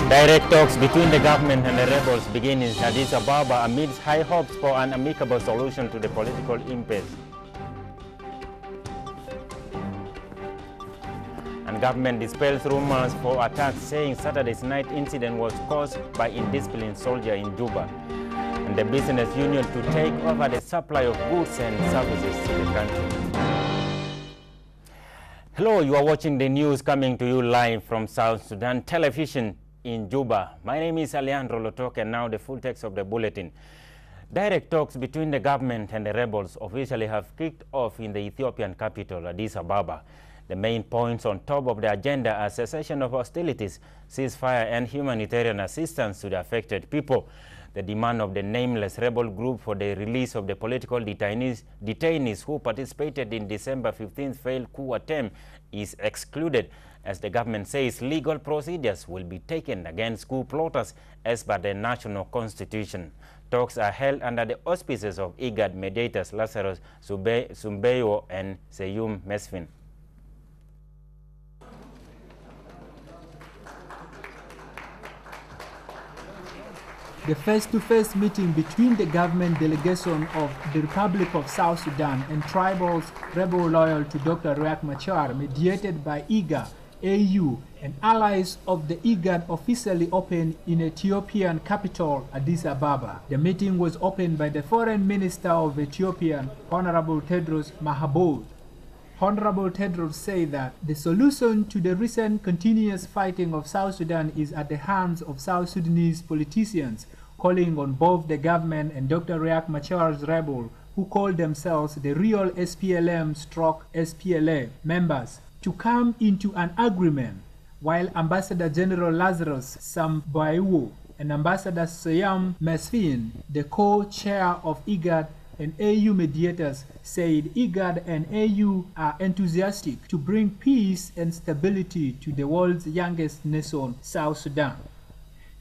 Direct talks between the government and the rebels begin in Addis Ababa amidst high hopes for an amicable solution to the political impasse. And government dispels rumors for attacks, saying Saturday's night incident was caused by indisciplined soldier in Juba. And the business union to take over the supply of goods and services to the country. Hello, you are watching the news coming to you live from South Sudan Television in Juba. My name is Alejandro Lotok, and now the full text of the bulletin. Direct talks between the government and the rebels officially have kicked off in the Ethiopian capital, Addis Ababa. The main points on top of the agenda are cessation of hostilities, ceasefire, and humanitarian assistance to the affected people. The demand of the nameless rebel group for the release of the political detainees who participated in December 15th failed coup attempt is excluded, as the government says legal procedures will be taken against coup plotters as per the national constitution. Talks are held under the auspices of IGAD mediators Lazarus Sumbeyo and Seyum Mesfin. The face-to-face meeting between the government delegation of the Republic of South Sudan and tribals rebel loyal to Dr. Riek Machar, mediated by IGA, AU, and allies of the IGAD, officially opened in Ethiopian capital, Addis Ababa. The meeting was opened by the Foreign Minister of Ethiopia, Honorable Tedros Mahaboud. Honorable Tedros said that the solution to the recent continuous fighting of South Sudan is at the hands of South Sudanese politicians, calling on both the government and Dr. Riek Machar's rebel, who call themselves the real SPLM/SPLA members, to come into an agreement, while Ambassador General Lazarus Sumbeyo and Ambassador Seyum Mesfin, the co-chair of IGAD and AU mediators, said IGAD and AU are enthusiastic to bring peace and stability to the world's youngest nation, South Sudan.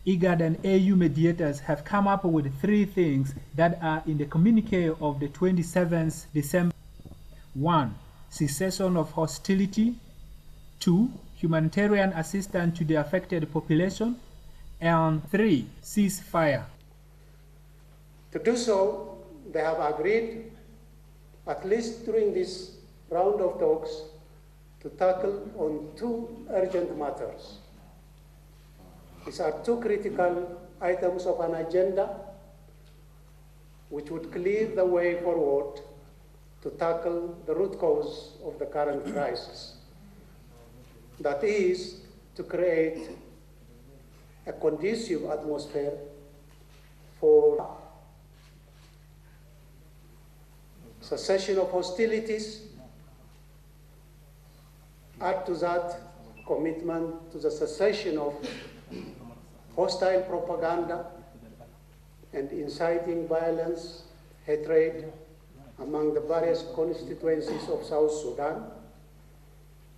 IGAD and AU mediators have come up with 3 things that are in the communique of the 27th December. 1. Cessation of hostility. 2. Humanitarian assistance to the affected population. And 3. Ceasefire. To do so, they have agreed, at least during this round of talks, to tackle on 2 urgent matters. These are 2 critical items of an agenda which would clear the way forward to tackle the root cause of the current crisis. That is, to create a conducive atmosphere for cessation of hostilities, add to that commitment to the cessation of hostile propaganda and inciting violence, hatred among the various constituencies of South Sudan,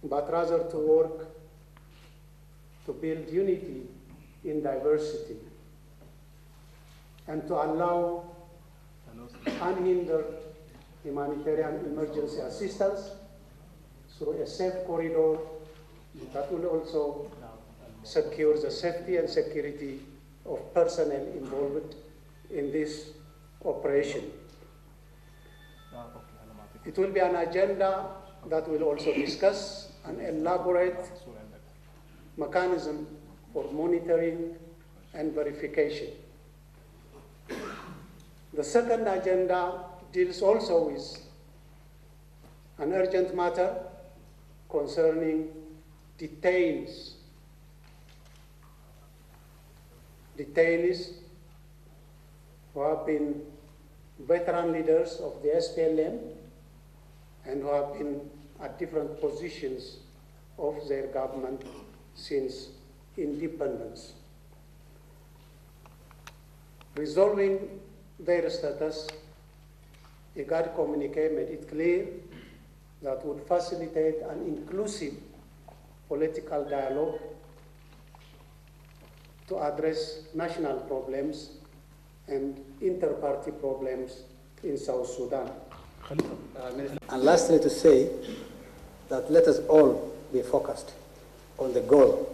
but rather to work to build unity in diversity and to allow unhindered humanitarian emergency assistance through a safe corridor that will also secure the safety and security of personnel involved in this operation. It will be an agenda that will also discuss an elaborate mechanism for monitoring and verification. The second agenda deals also with an urgent matter concerning detainees who have been veteran leaders of the SPLM and who have been at different positions of their government since independence. Resolving their status, IGAD communique made it clear that would facilitate an inclusive political dialogue to address national problems and inter-party problems in South Sudan. And lastly, to say that let us all be focused on the goal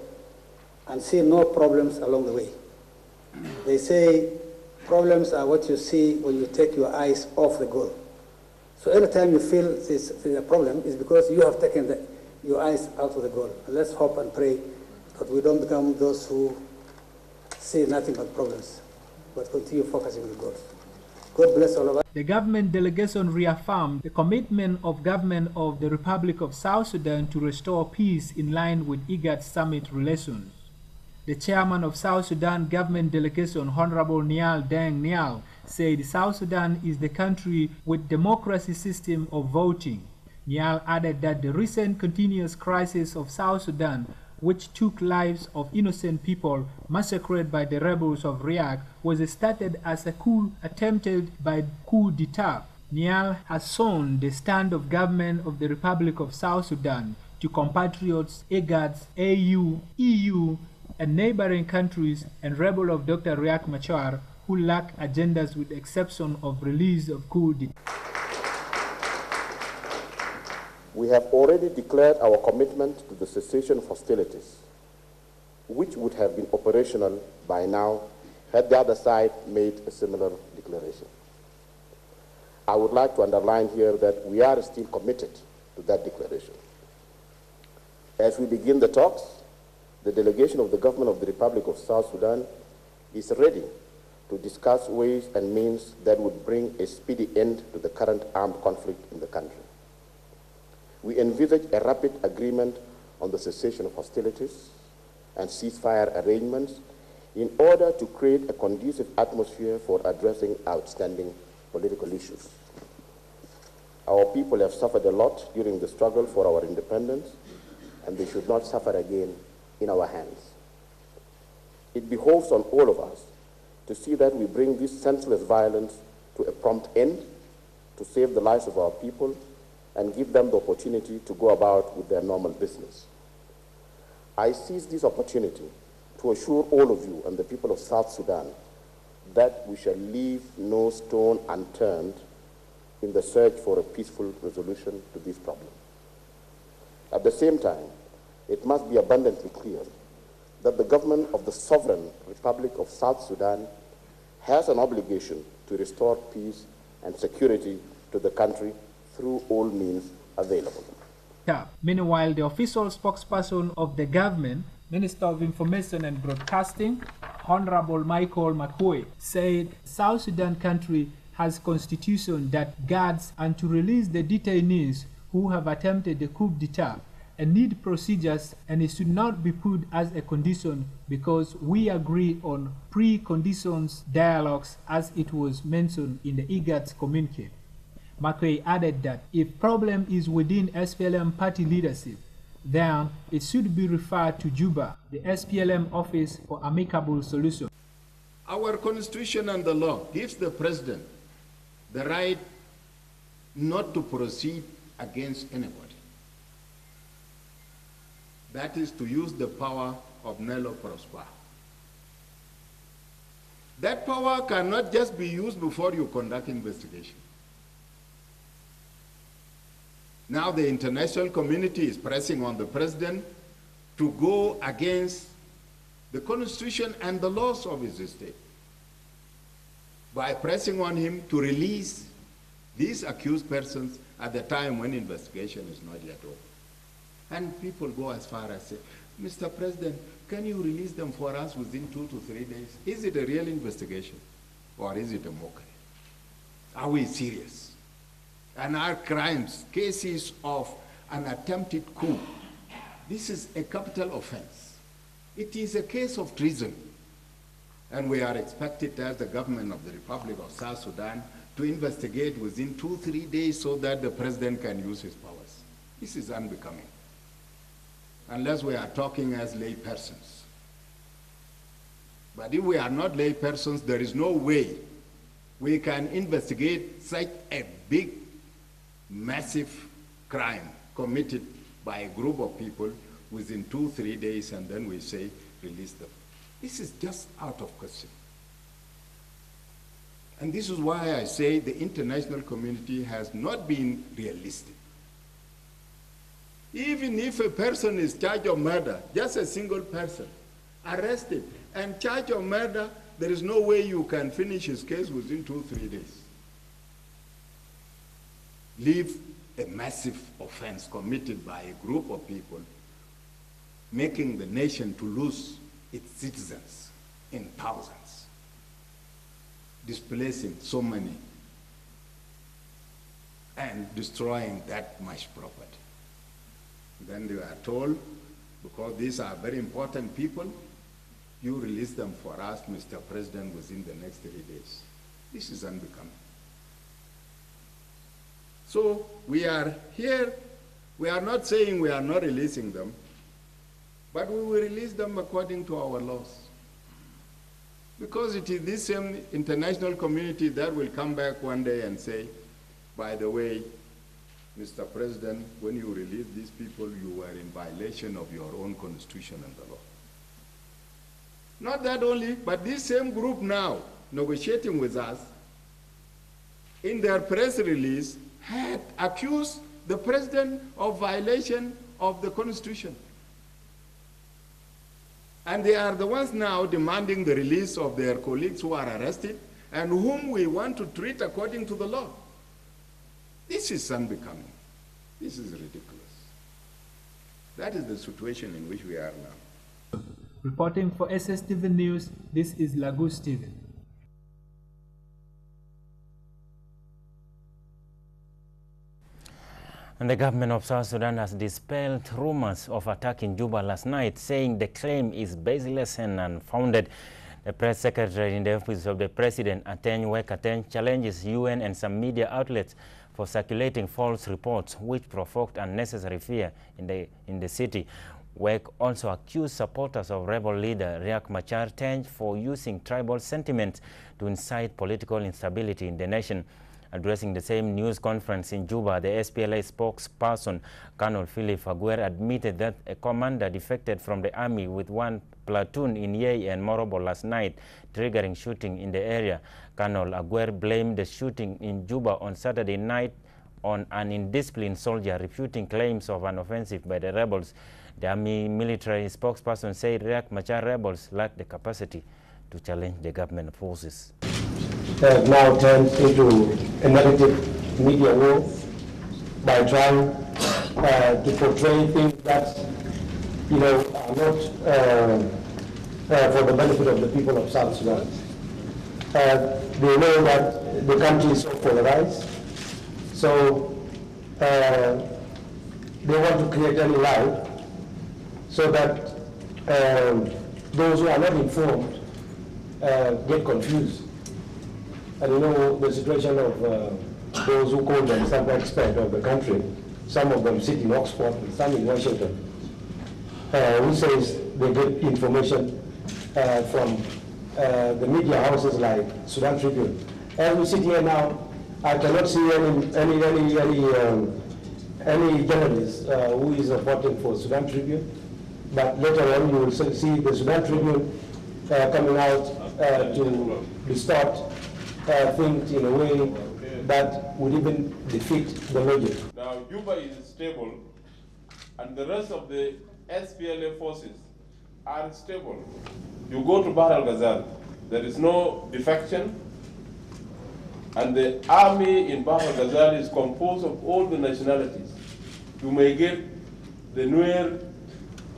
and see no problems along the way. They say problems are what you see when you take your eyes off the goal. So every time you feel this a problem, it's because you have taken your eyes out of the goal. And let's hope and pray that we don't become those who see nothing but problems, but continue focusing on the goals. God bless all of us. The government delegation reaffirmed the commitment of government of the Republic of South Sudan to restore peace in line with IGAD summit relations. The chairman of South Sudan government delegation, Honorable Nial Deng Nial, said South Sudan is the country with democracy system of voting. Nial added that the recent continuous crisis of South Sudan, which took lives of innocent people massacred by the rebels of Riyak, was started as a coup attempted by coup d'etat. Nial has shown the stand of government of the Republic of South Sudan to compatriots, IGAD, AU, EU, and neighboring countries and rebel of Dr. Riek Machar, who lack agendas with the exception of release of coup d'etat. We have already declared our commitment to the cessation of hostilities, which would have been operational by now had the other side made a similar declaration. I would like to underline here that we are still committed to that declaration. As we begin the talks, the delegation of the government of the Republic of South Sudan is ready to discuss ways and means that would bring a speedy end to the current armed conflict in the country. We envisage a rapid agreement on the cessation of hostilities and ceasefire arrangements in order to create a conducive atmosphere for addressing outstanding political issues. Our people have suffered a lot during the struggle for our independence, and they should not suffer again in our hands. It behoves on all of us to see that we bring this senseless violence to a prompt end, to save the lives of our people, and give them the opportunity to go about with their normal business. I seize this opportunity to assure all of you and the people of South Sudan that we shall leave no stone unturned in the search for a peaceful resolution to this problem. At the same time, it must be abundantly clear that the government of the sovereign Republic of South Sudan has an obligation to restore peace and security to the country through all means available. Meanwhile, the official spokesperson of the government, Minister of Information and Broadcasting, Honorable Michael McCoy, said South Sudan country has constitution that guards and to release the detainees who have attempted the coup d'etat and need procedures, and it should not be put as a condition because we agree on preconditions dialogues as it was mentioned in the IGAD's communique. McCoy added that if problem is within SPLM party leadership, then it should be referred to Juba, the SPLM office for amicable solution. Our constitution and the law gives the president the right not to proceed against anybody. That is to use the power of Nello Prosper. That power cannot just be used before you conduct investigation. Now the international community is pressing on the president to go against the constitution and the laws of his state by pressing on him to release these accused persons at the time when investigation is not yet over. And people go as far as say, Mr. President, can you release them for us within 2 to 3 days? Is it a real investigation or is it a mockery? Are we serious? And our crimes, cases of an attempted coup, this is a capital offense. It is a case of treason. And we are expected as the government of the Republic of South Sudan to investigate within 2 to 3 days so that the president can use his powers. This is unbecoming. Unless we are talking as lay persons. But if we are not lay persons, there is no way we can investigate such a big, massive crime committed by a group of people within 2 to 3 days, and then we say, release them. This is just out of question. And this is why I say the international community has not been realistic. Even if a person is charged of murder, just a single person, arrested, and charge of murder. There is no way you can finish his case within 2-3 days. Leave a massive offense committed by a group of people, making the nation to lose its citizens in thousands, displacing so many, and destroying that much property. Then they are told, because these are very important people, you release them for us, Mr. President, within the next 3 days. This is unbecoming. So we are here, we are not saying we are not releasing them, but we will release them according to our laws. Because it is this same international community that will come back one day and say, by the way, Mr. President, when you release these people, you were in violation of your own constitution and the law. Not that only, but this same group now, negotiating with us, in their press release, had accused the president of violation of the constitution. And they are the ones now demanding the release of their colleagues who are arrested and whom we want to treat according to the law. This is unbecoming. This is ridiculous. That is the situation in which we are now. Reporting for SSTV News, this is Lagos Steven. And the government of South Sudan has dispelled rumors of attack in Juba last night, saying the claim is baseless and unfounded. The press secretary in the office of the president, Ateny Wek, challenges UN and some media outlets for circulating false reports, which provoked unnecessary fear in the city. Wek also accused supporters of rebel leader Riek Machar for using tribal sentiments to incite political instability in the nation. Addressing the same news conference in Juba, the SPLA spokesperson, Colonel Philip Aguer, admitted that a commander defected from the army with one platoon in Yei and Morobo last night, triggering shooting in the area. Colonel Aguer blamed the shooting in Juba on Saturday night on an indisciplined soldier, refuting claims of an offensive by the rebels. The army military spokesperson said Riek Machar rebels lack the capacity to challenge the government forces. Has now turned into a negative media war by trying to portray things that, you know, are not for the benefit of the people of South Sudan. They know that the country is so polarized, so they want to create any lie so that those who are not informed get confused. And you know the situation of those who call themselves experts of the country, some of them sit in Oxford and some in Washington, who says they get information from the media houses like Sudan Tribune. As we sit here now, I cannot see any journalist who is reporting for Sudan Tribune, but later on you will see the Sudan Tribune coming out to distort things in a way that would even defeat the logic. Now, Juba is stable, and the rest of the SPLA forces are stable. You go to Bahr al-Ghazal, there is no defection, and the army in Bahr al-Ghazal is composed of all the nationalities. You may get the Nuer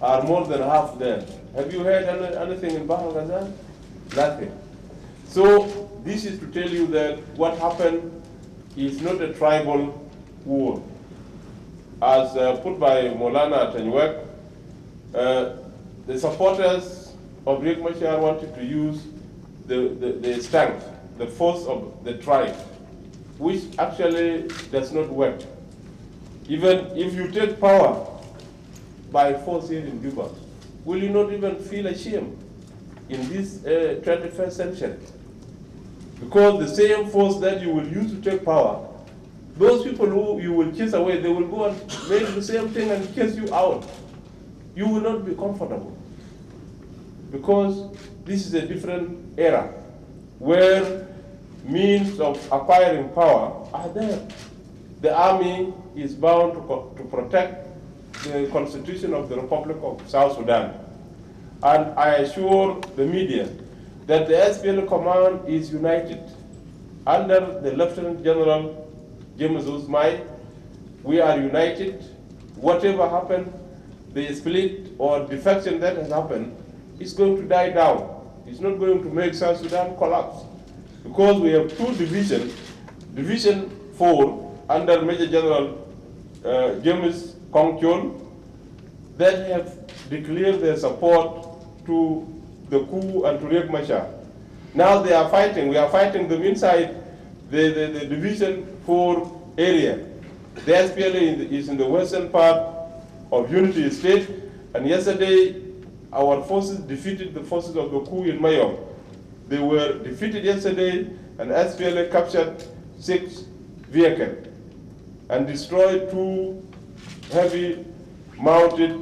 are more than half there. Have you heard anything in Bahr al-Ghazal? Nothing. So, this is to tell you that what happened is not a tribal war. As put by Molana Ateny Wek, the supporters of Riek Machar wanted to use the strength, the force of the tribe, which actually does not work. Even if you take power by force here in Juba, will you not even feel ashamed in this 21st century? Because the same force that you will use to take power, those people who you will chase away, they will go and make the same thing and chase you out. You will not be comfortable. Because this is a different era where means of acquiring power are there. The army is bound to protect the constitution of the Republic of South Sudan. And I assure the media that the SPLA command is united. Under the Lieutenant General James Usmai, we are united. Whatever happened, the split or defection that has happened is going to die down. It's not going to make South Sudan collapse. Because we have two divisions, Division 4 under Major General James Kongchol, that have declared their support to the coup and to Riek Machar. Now they are fighting. We are fighting them inside the Division 4 area. The SPLA is in the western part of Unity State, and yesterday our forces defeated the forces of the coup in Mayom. They were defeated yesterday, and SPLA captured 6 vehicles and destroyed 2 heavy mounted.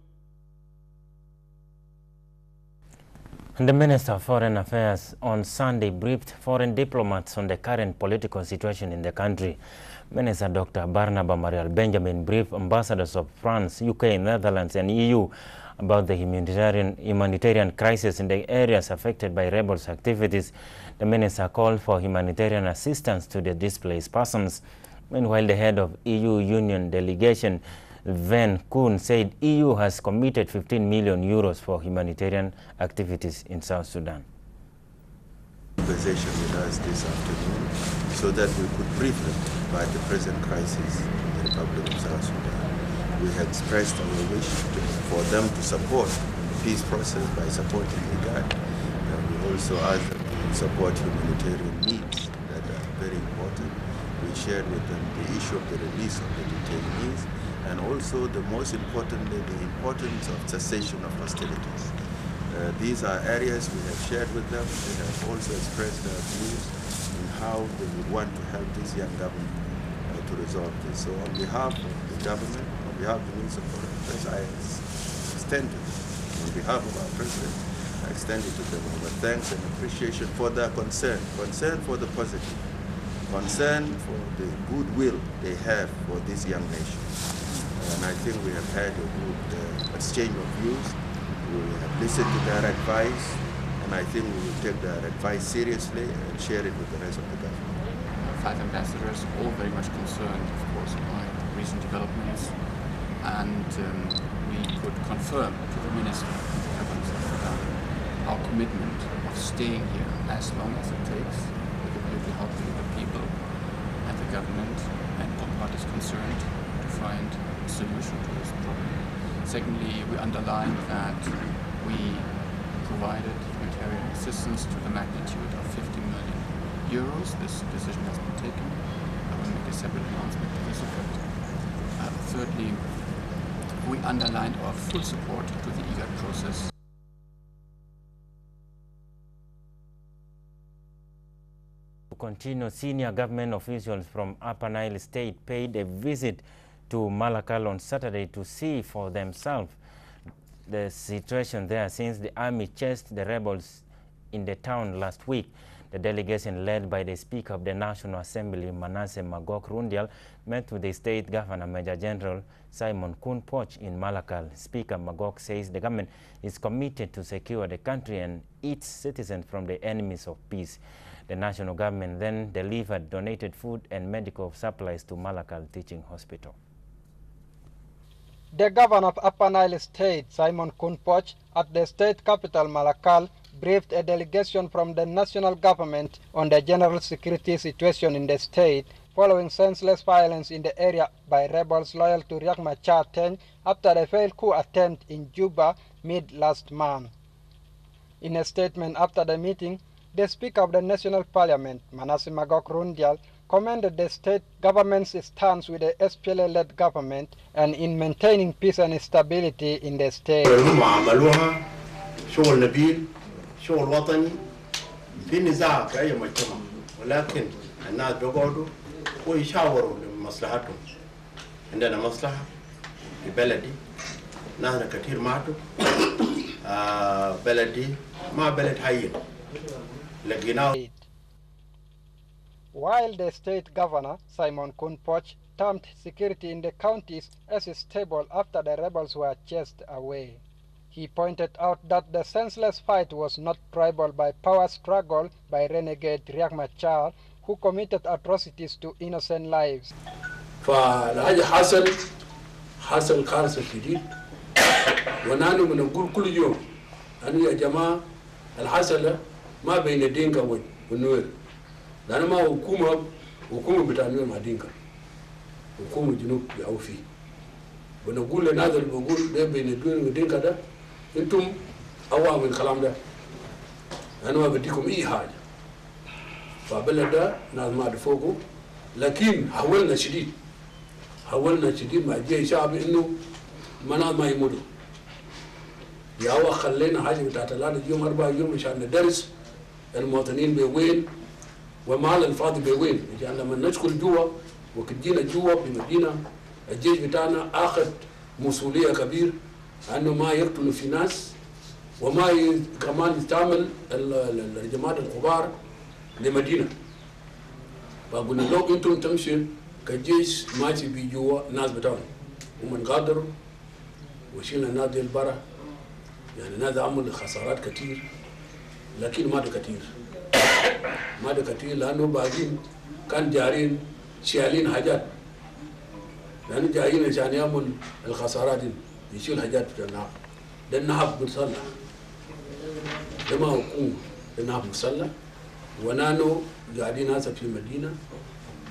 The Minister of Foreign Affairs on Sunday briefed foreign diplomats on the current political situation in the country. Minister Dr. Barnaba Marial Benjamin briefed ambassadors of France, UK, Netherlands, and EU about the humanitarian crisis in the areas affected by rebels' activities. The minister called for humanitarian assistance to the displaced persons. Meanwhile, the head of EU Union delegation, Van Koon, said EU has committed 15 million euros for humanitarian activities in South Sudan. Conversation with us this afternoon so that we could brief them about the present crisis in the Republic of South Sudan. We had expressed our wish for them to support the peace process by supporting IGAD. We also asked them to support humanitarian needs that are very important. We shared with them the issue of the release of the detainees, and also, the most importantly, the importance of cessation of hostilities. These are areas we have shared with them. They have also expressed their views in how they would want to help this young government to resolve this. So on behalf of the government, on behalf of the Minister of Foreign Affairs, I extend to them, on behalf of our President, I extend it to them our thanks and appreciation for their concern for the positive, concern for the goodwill they have for this young nation. And I think we have had a good exchange of views. We have listened to their advice, and I think we will take their advice seriously and share it with the rest of the government. 5 ambassadors, all very much concerned, of course, by recent developments, and we could confirm to the Minister our commitment of staying here as long as it takes, with a view to helping the people and the government and all parties concerned to find a solution to this problem. Secondly, we underline that we provided humanitarian assistance to the magnitude of 50 million euros. This decision has been taken. I will make a separate announcement to this effect. Thirdly, we underlined our full support to the IGAD process. To continue, senior government officials from Upper Nile State paid a visit to Malakal on Saturday to see for themselves the situation there since the army chased the rebels in the town last week. The delegation, led by the Speaker of the National Assembly, Manasseh Magog Rundial, met with the State Governor, Major General Simon Poch in Malakal. Speaker Magog says the government is committed to secure the country and its citizens from the enemies of peace. The national government then delivered donated food and medical supplies to Malakal Teaching Hospital. The governor of Upper Nile State, Simon Poch, at the state capital Malakal, briefed a delegation from the national government on the general security situation in the state following senseless violence in the area by rebels loyal to Riek Machar after the failed coup attempt in Juba mid-last month. In a statement after the meeting, the Speaker of the National Parliament, Manasseh Magog Rundial, commended the state government's stance with the SPLA-led government and in maintaining peace and stability in the state. شغل نبيل شغل وطني في نزاع في أي مجتمع ولكن الناس بيقعدوا ويشاوروا لمصلحتهم. عندنا مصلحة في بلدي ناس كثير ماتوا بلدي ما بلد حي لقيناه. While the state governor, Simon Poch, termed security in the counties as stable after the rebels were chased away. He pointed out that the senseless fight was not tribal by power struggle by renegade Riek Machar, who committed atrocities to innocent lives. فالحاجة حصل كارثة شديد ونحن بنقول كل يوم أن يا جماعة الحصل ما بين دينكا والنوير لأن ما حكومة بتاع النوير مع دينكا حكومة جنوب أو فيه ونقول للناس اللي بقول ده بين النوير ودينكا ده أنتم أوعى من الكلام ده أنا ما بديكم أي حاجة فبلد ده ناس ما فوقه لكن حاولنا شديد مع الجيش الشعبي انه مناط ما يموتوا يا هو خلينا حاجه بتاعت 3 يوم 4 يوم عشان ندرس المواطنين بوين ومال الفاضي بوين عشان لما ندخل جوا وكجينا جوا بمدينه الجيش بتاعنا اخذ مسؤوليه كبير انه ما يقتلوا في ناس وما كمان يستعمل الجماعات الكبار لمدينه فقلنا لو انتم تمشي كجيش ماشي بيجوا الناس بتاعهم ومن قادروا وشيلنا الناس دي البرا يعني الناس عملوا خسارات كتير لكن ما ده كتير لانه باقيين كان جارين شايلين حاجات لانه جايين عشان يعمل الخسارات دي يشيل حاجات في النهب ده النهب مسلح ده ما حكومه ده النهب مسلح ونانو قاعدين هسه في المدينه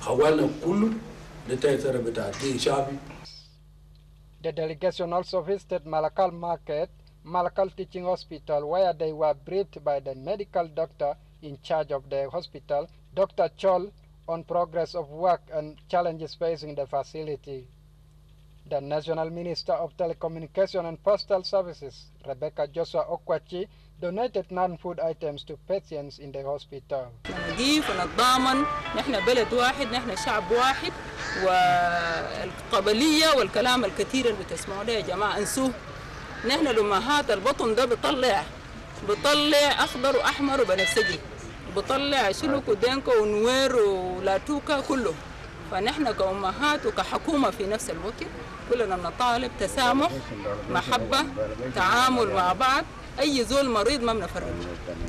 حاولنا كله لتأثير بتاع الجيش الشعبي. The delegation also visited Malakal Market, Malakal Teaching Hospital, where they were briefed by the medical doctor in charge of the hospital, Dr. Chol, on progress of work and challenges facing the facility. The National Minister of Telecommunication and Postal Services, Rebecca Joshua Okwachi, donated non-food items to patients in the hospital. نضيف ونتضامن، نحن بلد واحد، نحن شعب واحد، والقبلية والكلام الكثير اللي بتسمعوا ده يا جماعة انسوه. نحن الأمهات البطن ده بيطلع أخضر وأحمر وبنفسجي، بيطلع شلوك ودينكو ونوير ولاتوكا كله. فنحن كأمهات وكحكومة في نفس الوقت كلنا بنطالب تسامح، محبة، تعامل مع بعض. أي زول مريض ما بنفرج،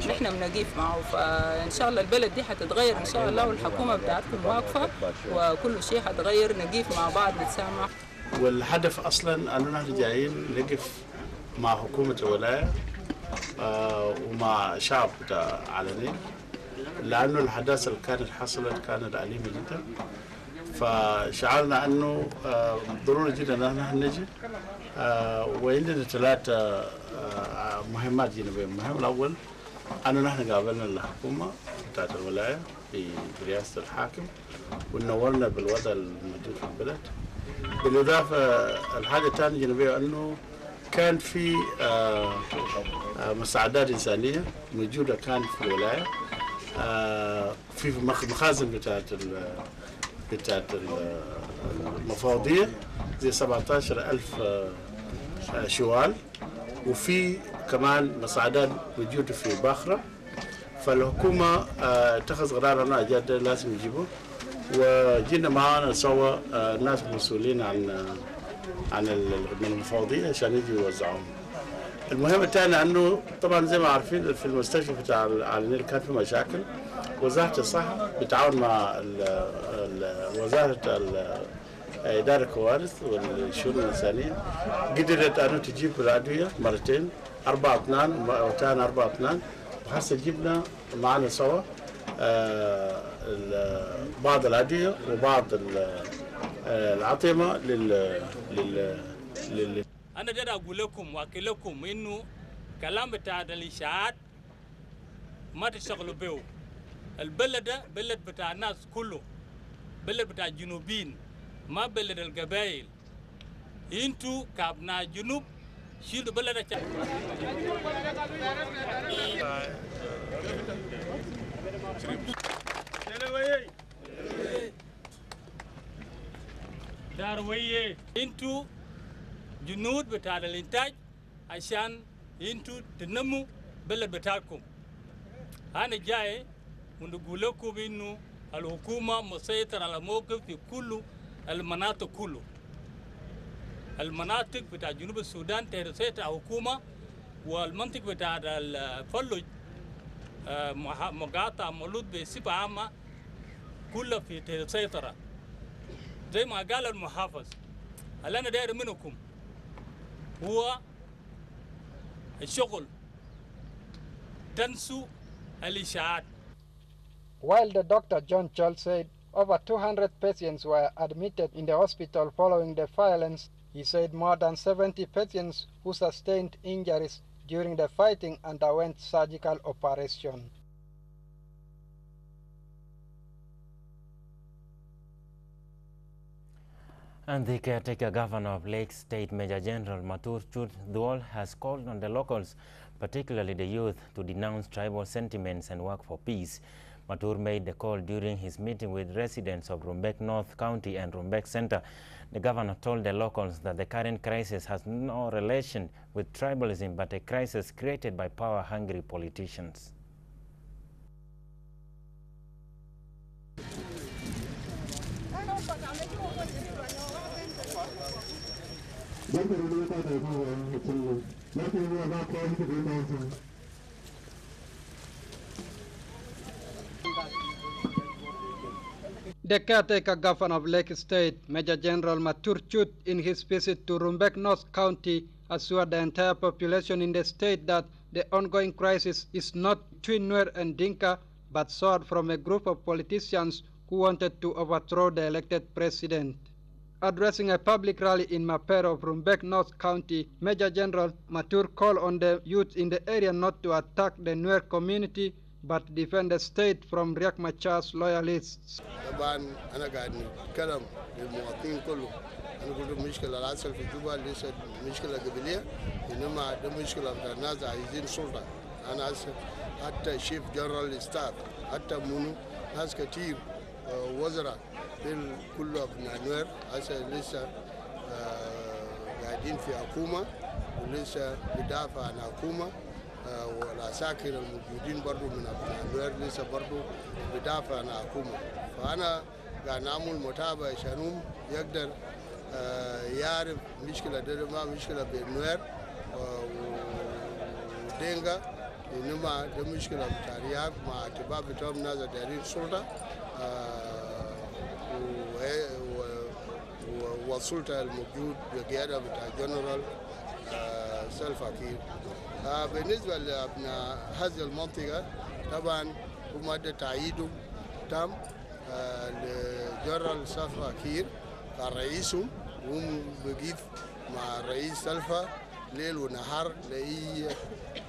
نحن بنقيف معه. فإن شاء الله البلد دي حتتغير إن شاء الله، والحكومة بتاعتكم واقفة وكل شيء حتغير، نقيف مع بعض نتسامح. والهدف أصلاً أننا نحن جايين نقف مع حكومة الولاية ومع شعب علني، لأنه الحداثة اللي كانت حصلت كانت أليمة جدا. فشعرنا أنه ضروري جدا أن نحن نجي، وعندنا 3 مهمات جانبية. المهم الأول أنه نحن قابلنا الحكومة بتاعت الولاية برئاسة الحاكم ونورنا بالوضع الموجود في البلد. بالإضافة الحاجة الثانية جانبية أنه كان في مساعدات إنسانية موجودة كانت في الولاية، في مخازن بتاعت المفوضية زي 17,000 شوال، وفي كمان مساعدات موجودة في باخرة. فالحكومة اتخذ قرار أنه أجاد لازم يجيبه، وجينا معانا سوا ناس مسؤولين عن المفوضية عشان يجوا يوزعوهم. المهم الثاني أنه طبعا زي ما عارفين في المستشفى بتاع النيل كان في مشاكل. وزارة الصحة بالتعاون مع وزارة إدارة الكوارث والشؤون الإنسانية قدرت أنه تجيب الأدوية مرتين 4/2 وتاني 4/2، وهسه جبنا معنا سوا بعض الأدوية وبعض الأطعمة أنا جد أقول لكم وأكد لكم إنه كلام بتاع الإشاعات ما تشتغلوا به. البلد ده بلد بتاع الناس كله، بلد بتاع الجنوبين، ما بلد القبائل. انتوا كابناء جنوب شيلوا بلدك. داروية انتوا جنود بتاع الانتاج عشان انتوا تنموا بلد بتاعكم. انا جاي ونقول لكم انه الحكومة مسيطرة على موقف في كل المناطق كله. المناطق بتاع جنوب السودان تسيطر على الحكومة والمنطقة بتاعت الفلج مقاطع مولود بصفة عامة كلها في سيطرة زي ما قال المحافظ. اللي أنا داير منكم هو الشغل، تنسوا الإشاعات. While the Dr. John Chol said over 200 patients were admitted in the hospital following the violence, he said more than 70 patients who sustained injuries during the fighting underwent surgical operation. And the caretaker governor of Lake State, Major General Matur Chut Duol, has called on the locals, particularly the youth, to denounce tribal sentiments and work for peace. Matur made the call during his meeting with residents of Rumbek North County and Rumbek Center. The governor told the locals that the current crisis has no relation with tribalism, but a crisis created by power-hungry politicians. The caretaker governor of Lake State, Major General Matur Chut, in his visit to Rumbek North County, assured the entire population in the state that the ongoing crisis is not between Nuer and Dinka, but soared from a group of politicians who wanted to overthrow the elected president. Addressing a public rally in Mapero of Rumbek North County, Major General Matur called on the youth in the area not to attack the Nuer community, but defend the state from Riek Machar's loyalists. طبعا أنا قاعد نتكلم للمواطنين كله. أنا قلت المشكلة الأصل في جوبا ليست مشكلة قبلية، إنما ده مشكلة بتاع الناس عايزين سلطة. أنا أسف حتى شيف جنرال ستاف حتى منو ناس كتير وزراء كله أبناء نوير هسه لسه قاعدين في حكومة ولسه بدافع عن حكومة. والعساكر الموجودين برضو من أبناء نوير لسه برضو بدافع عن حكومة. فأنا قاعد نعمل متابعة عشانهم يقدر يعرف مشكلة ده ما مشكلة بين نوير ودينغا، إنما ده مشكلة بتاع رياض مع اعتبار بتاعهم ناس دايرين سلطة والسلطة الموجود بقيادة بتاع جنرال سلفا كير. بالنسبة لأبناء هذه المنطقة طبعا هم ده تأييدهم تام لجنرال سلفا كير كرئيسهم، وهم بقيف مع الرئيس سلفا ليل ونهار لأي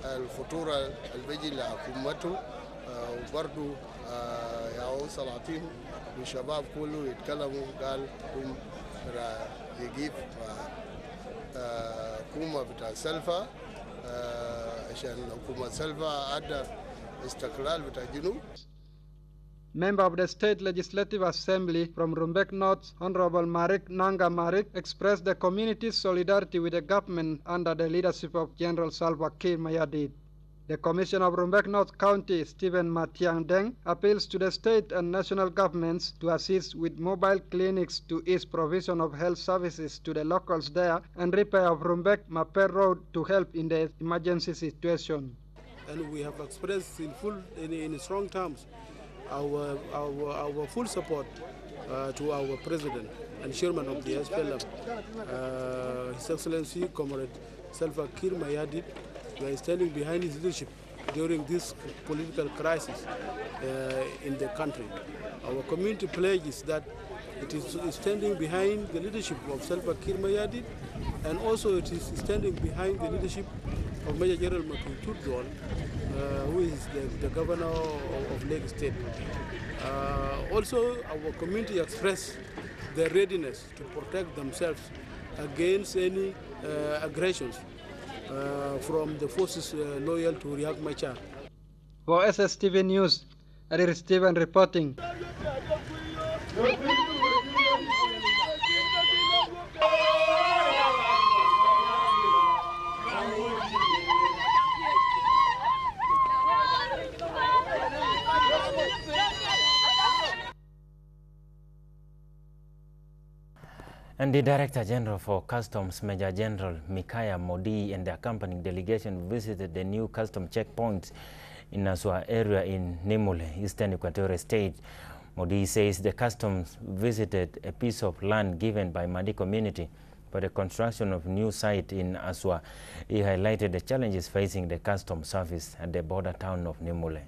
الخطورة اللي بيجي لحكومته. وبرضه يا سلاطين والشباب كله يتكلموا قال هم يجيب حكومة بتاع سلفا عشان حكومة سلفا أدى استقلال بتاع الجنوب. Member of the State Legislative Assembly from Rumbek North, Honorable Marik Nanga Marik, expressed the community's solidarity with the government under the leadership of General Salva Kiir Mayardit. The Commissioner of Rumbek North County, Stephen Matiang Deng, appeals to the state and national governments to assist with mobile clinics to ease provision of health services to the locals there and repair of Rumbek Maper Road to help in the emergency situation. And we have expressed in strong terms our full support to our President and Chairman of the SPLM, His Excellency Comrade Salva Kiir Mayardit. We are standing behind his leadership during this political crisis in the country. Our community pledges that it is standing behind the leadership of Salva Kiir Mayardit, and also it is standing behind the leadership of Major General Matur Chut Duol, who is the governor of Lake State. Also, our community expressed their readiness to protect themselves against any aggressions from the forces loyal to Riek Machar. For SSTV News, Adir Stephen reporting. And the Director General for Customs, Major General Mikaya Modi, and the accompanying delegation visited the new custom checkpoints in Aswa area in Nimule, Eastern Equatorial State. Modi says the customs visited a piece of land given by Madi community for the construction of new site in Aswa. He highlighted the challenges facing the customs service at the border town of Nimule.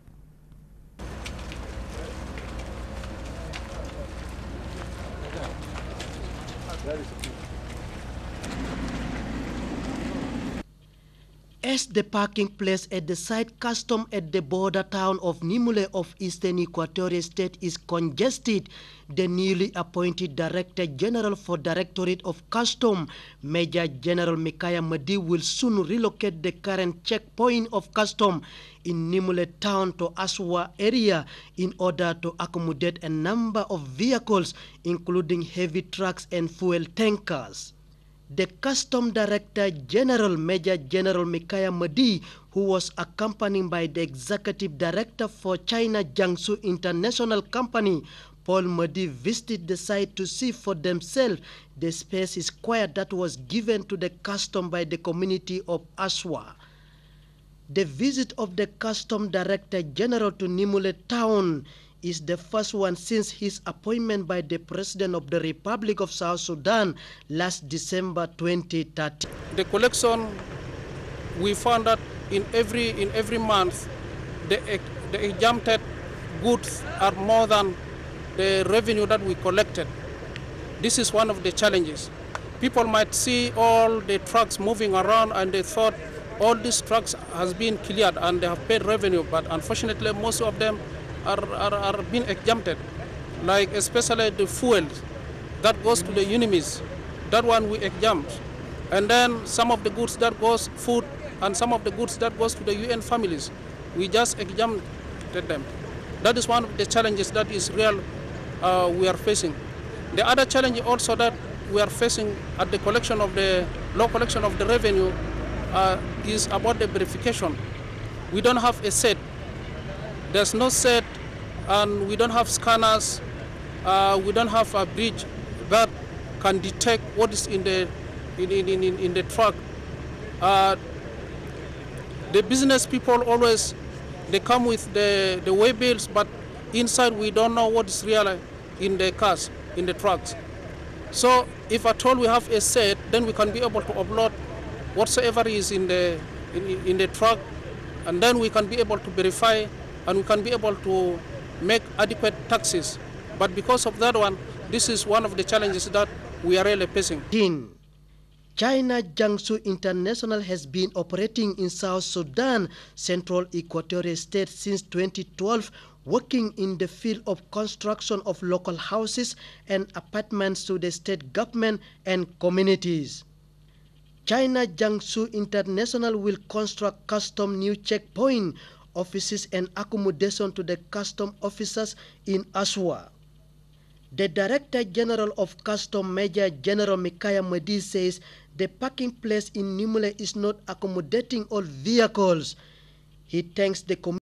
As the parking place at the site custom at the border town of Nimule of Eastern Equatorial State is congested, the newly appointed Director General for Directorate of Custom, Major General Mikaya Madi, will soon relocate the current checkpoint of custom in Nimule town to Aswa area in order to accommodate a number of vehicles, including heavy trucks and fuel tankers. The Custom Director General, Major General Mikaya Madi, who was accompanied by the Executive Director for China Jiangsu International Company, Paul Madi, visited the site to see for themselves the space is quiet that was given to the custom by the community of Aswa. The visit of the Custom Director General to Nimule town is the first one since his appointment by the President of the Republic of South Sudan last December 2013. The collection, we found that in every month, the exempted goods are more than the revenue that we collected. This is one of the challenges. People might see all the trucks moving around and they thought all these trucks has been cleared and they have paid revenue, but unfortunately most of them are being exempted, like especially the fuel that goes to the enemies, that one we exempt. And then some of the goods that goes food and some of the goods that goes to the UN families, we just exempted them. That is one of the challenges that is real we are facing. The other challenge also that we are facing at the collection of the low collection of the revenue is about the verification. We don't have a set. There's no set, and we don't have scanners. We don't have a bridge that can detect what is in the truck. The business people always, they come with the way bills, but inside we don't know what is real in the cars, in the trucks. So if at all we have a set, then we can be able to upload whatsoever is in the truck, and then we can be able to verify and we can be able to make adequate taxes. But because of that one, this is one of the challenges that we are really facing. China Jiangsu International has been operating in South Sudan, Central Equatorial State since 2012, working in the field of construction of local houses and apartments to the state government and communities. China Jiangsu International will construct custom new checkpoint offices and accommodation to the custom officers in Aswa. The Director General of Custom, Major General Mikaya Madi, says the parking place in Nimule is not accommodating all vehicles. He thanks the community